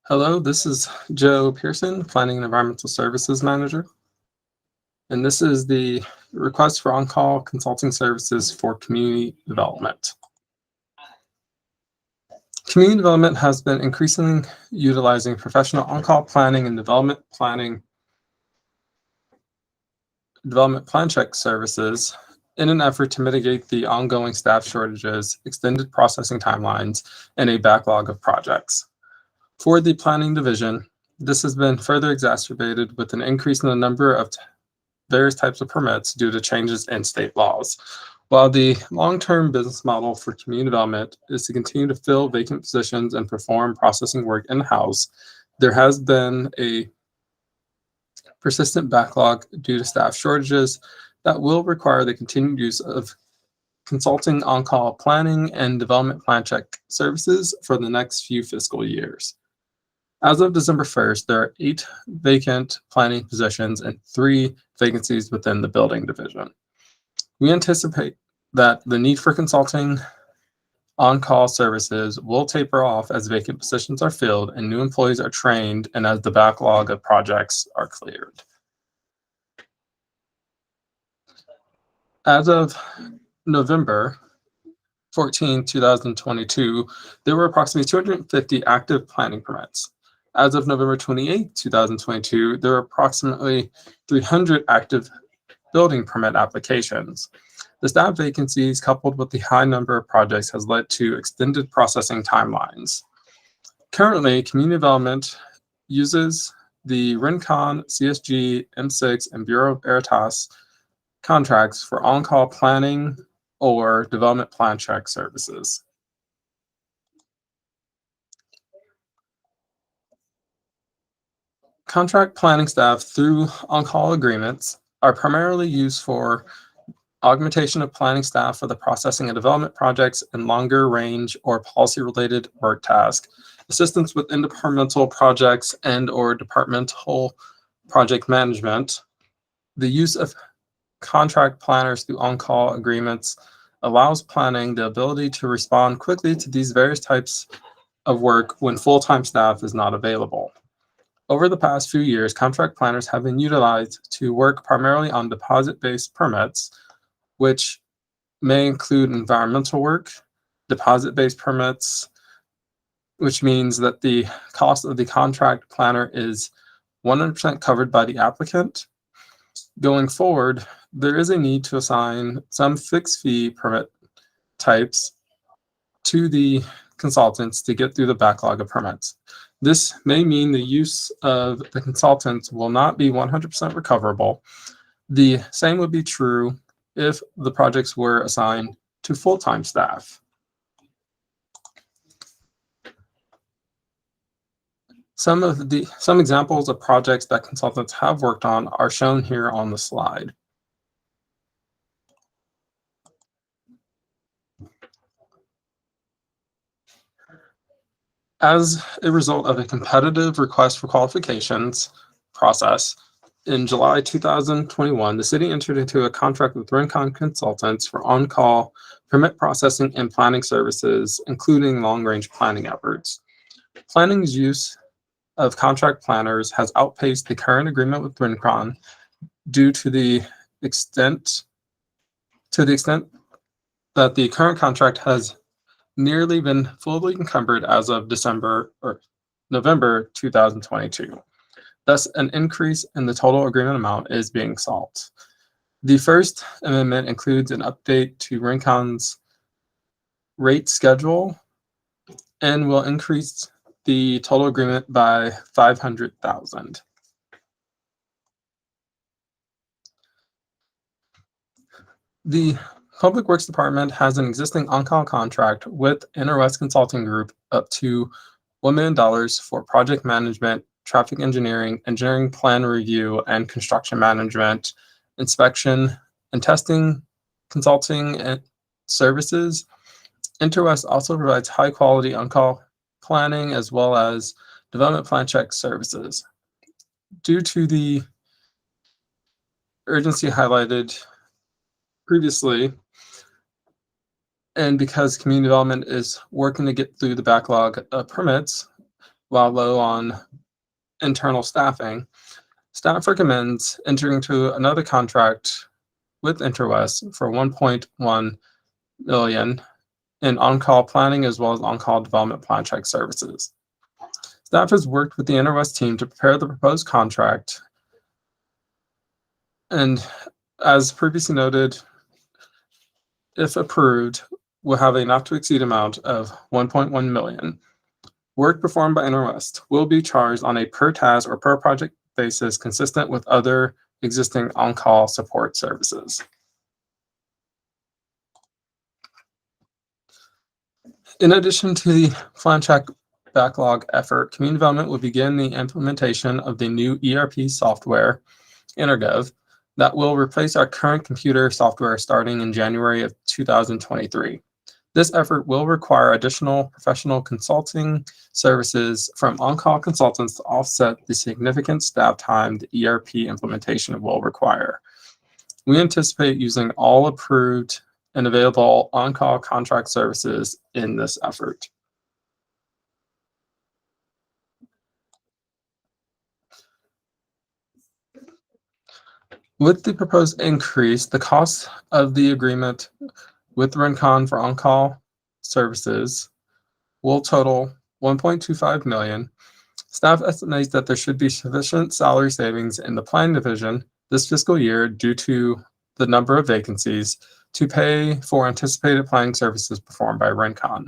Hello, this is Joe Pearson, Planning and Environmental Services Manager. And this is the request for on-call consulting services for community development. Community development has been increasingly utilizing professional on-call planning and development plan check services in an effort to mitigate the ongoing staff shortages, extended processing timelines, and a backlog of projects. For the planning division, this has been further exacerbated with an increase in the number of various types of permits due to changes in state laws. While the long-term business model for community development is to continue to fill vacant positions and perform processing work in-house, there has been a persistent backlog due to staff shortages that will require the continued use of consulting on-call planning and development plan check services for the next few fiscal years. As of December 1st, there are 8 vacant planning positions and 3 vacancies within the building division. We anticipate that the need for consulting on-call services will taper off as vacant positions are filled and new employees are trained and as the backlog of projects are cleared. As of November 14, 2022, there were approximately 250 active planning permits. As of November 28, 2022, there were approximately 300 active building permit applications. The staff vacancies, coupled with the high number of projects, has led to extended processing timelines. Currently, community development uses the Rincon, CSG, M6, and Bureau of Veritas contracts for on-call planning or development plan check services. Contract planning staff through on-call agreements are primarily used for augmentation of planning staff for the processing of development projects and longer range or policy-related work tasks, assistance with interdepartmental projects and or departmental project management. The use of contract planners through on-call agreements allows planning the ability to respond quickly to these various types of work when full-time staff is not available. Over the past few years, contract planners have been utilized to work primarily on deposit-based permits, which may include environmental work, deposit-based permits, which means that the cost of the contract planner is 100% covered by the applicant. Going forward, there is a need to assign some fixed fee permit types to the consultants to get through the backlog of permits. This may mean the use of the consultants will not be 100% recoverable. The same would be true if the projects were assigned to full-time staff. Some examples of projects that consultants have worked on are shown here on the slide. As a result of a competitive request for qualifications process, in July 2021, the city entered into a contract with Rincon Consultants for on-call permit processing and planning services, including long-range planning efforts. Planning's use of contract planners has outpaced the current agreement with Rincon due to the extent that the current contract has nearly been fully encumbered as of November 2022. Thus, an increase in the total agreement amount is being sought. The first amendment includes an update to Rincon's rate schedule and will increase the total agreement by $500,000. The Public Works Department has an existing on-call contract with NRS Consulting Group up to $1 million for project management, traffic engineering, engineering plan review, and construction management, inspection and testing, consulting and services. NRS also provides high-quality on-call planning as well as development plan check services. Due to the urgency highlighted previously, and because community development is working to get through the backlog of permits, while low on internal staffing, staff recommends entering into another contract with Interwest for $1.1 million in on-call planning as well as on-call development plan check services. Staff has worked with the Interwest team to prepare the proposed contract, and as previously noted, if approved, will have a not to exceed amount of $1.1 million. Work performed by Interwest will be charged on a per task or per project basis consistent with other existing on-call support services. In addition to the plan check backlog effort, community development will begin the implementation of the new ERP software, Intergov, that will replace our current computer software starting in January of 2023. This effort will require additional professional consulting services from on-call consultants to offset the significant staff time the ERP implementation will require. We anticipate using all approved and available on-call contract services in this effort. With the proposed increase, the cost of the agreement with Rincon for on-call services will total $1.25 million. Staff estimates that there should be sufficient salary savings in the planning division this fiscal year due to the number of vacancies to pay for anticipated planning services performed by Rincon.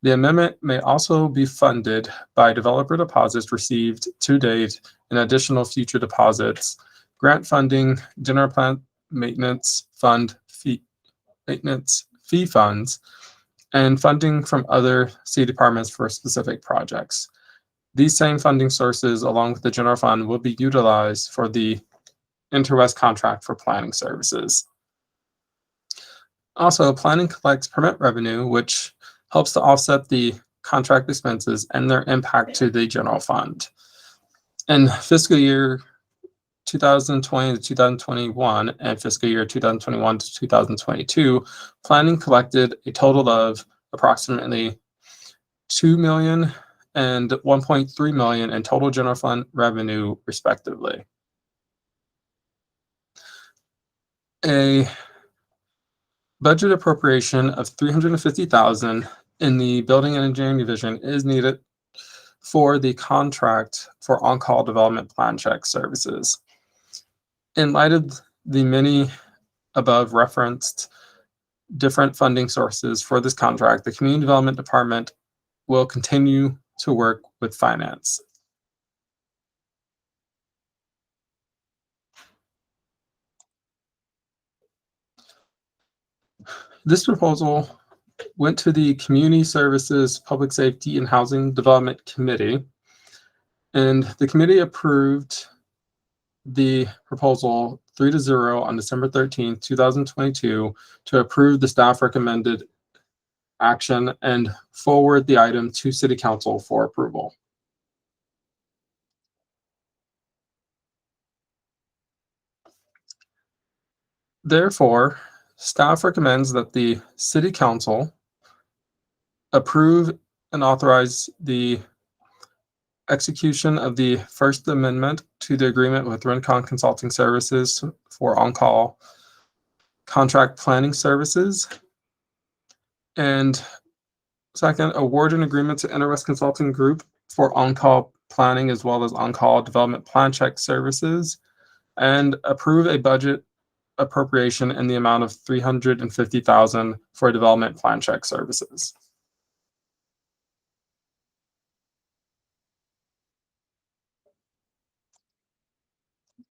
The amendment may also be funded by developer deposits received to date and additional future deposits, grant funding, general plan maintenance fee funds, and funding from other city departments for specific projects. These same funding sources, along with the general fund, will be utilized for the Interwest contract for planning services. Also, planning collects permit revenue, which helps to offset the contract expenses and their impact to the general fund. In fiscal year 2020 to 2021 and fiscal year 2021 to 2022, planning collected a total of approximately $2 million and $1.3 million in total general fund revenue, respectively. A budget appropriation of $350,000 in the building and engineering division is needed for the contract for on-call development plan check services. In light of the many above referenced different funding sources for this contract, the Community Development Department will continue to work with finance. This proposal went to the Community Services, Public Safety, and Housing Development Committee, and the committee approved the proposal 3-0 on December 13th, 2022 to approve the staff recommended action and forward the item to City Council for approval. Therefore, staff recommends that the City Council approve and authorize the execution of the First Amendment to the agreement with Rincon Consulting Services for on-call contract planning services. And second, award an agreement to Interwest Consulting Group for on-call planning as well as on-call development plan check services, and approve a budget appropriation in the amount of $350,000 for development plan check services.